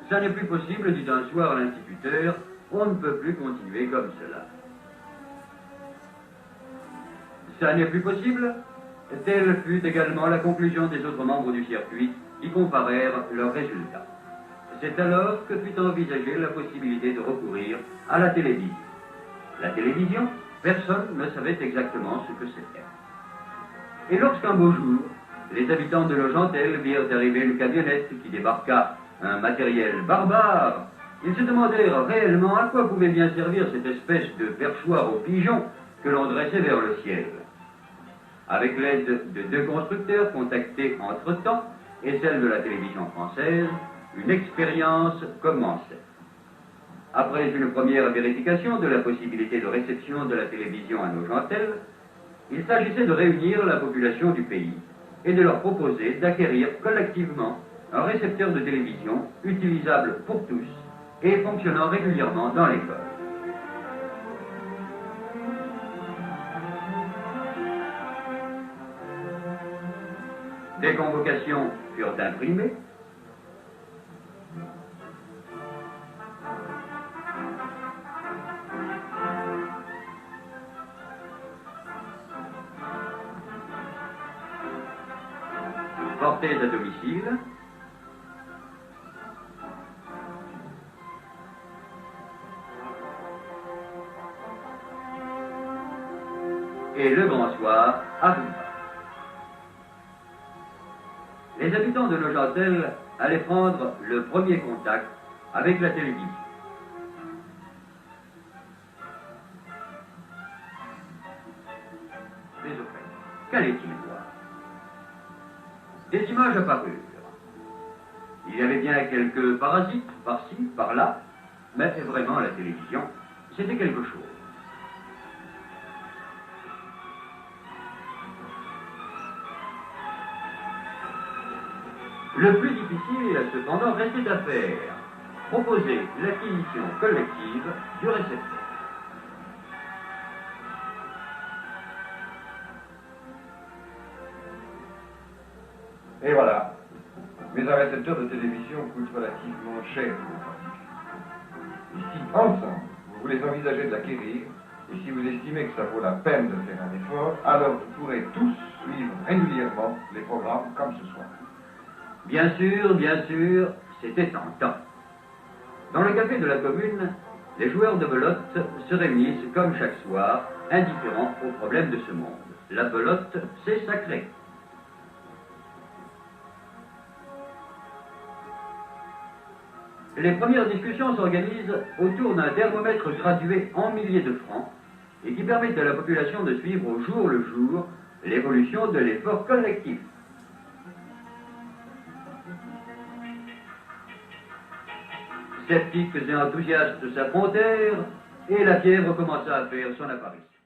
Ça n'est plus possible, dit un soir l'instituteur, on ne peut plus continuer comme cela. Ça n'est plus possible? Telle fut également la conclusion des autres membres du circuit qui comparèrent leurs résultats. C'est alors que fut envisagée la possibilité de recourir à la télévision. La télévision, personne ne savait exactement ce que c'était. Et lorsqu'un beau jour, les habitants de Logentel virent arriver une camionnette qui débarqua un matériel barbare, ils se demandèrent réellement à quoi pouvait bien servir cette espèce de perchoir aux pigeons que l'on dressait vers le ciel. Avec l'aide de 2 constructeurs contactés entre-temps et celle de la télévision française, une expérience commençait. Après une première vérification de la possibilité de réception de la télévision à Nogentel, il s'agissait de réunir la population du pays et de leur proposer d'acquérir collectivement un récepteur de télévision utilisable pour tous et fonctionnant régulièrement dans l'école. Des convocations furent imprimées. Portées à domicile. Et le grand soir arriva. Les habitants de Nogentel allaient prendre le premier contact avec la télévision. Mais au fait, qu'allait-il voir? Des images apparurent. Il y avait bien quelques parasites par-ci, par-là, mais vraiment la télévision, c'était quelque chose. Le plus difficile, cependant, restait à faire. Proposer l'acquisition collective du récepteur. Et voilà. Mais un récepteur de télévision coûte relativement cher pour le fabriquer. Et si, ensemble, vous voulez envisager de l'acquérir, et si vous estimez que ça vaut la peine de faire un effort, alors vous pourrez tous suivre régulièrement les programmes comme ce soir. Bien sûr, c'était tentant. Dans le café de la commune, les joueurs de belote se réunissent comme chaque soir, indifférents aux problèmes de ce monde. La belote, c'est sacré. Les premières discussions s'organisent autour d'un thermomètre gradué en milliers de francs et qui permet à la population de suivre au jour le jour l'évolution de l'effort collectif. Sceptiques et enthousiastes s'affrontèrent et la fièvre commença à faire son apparition.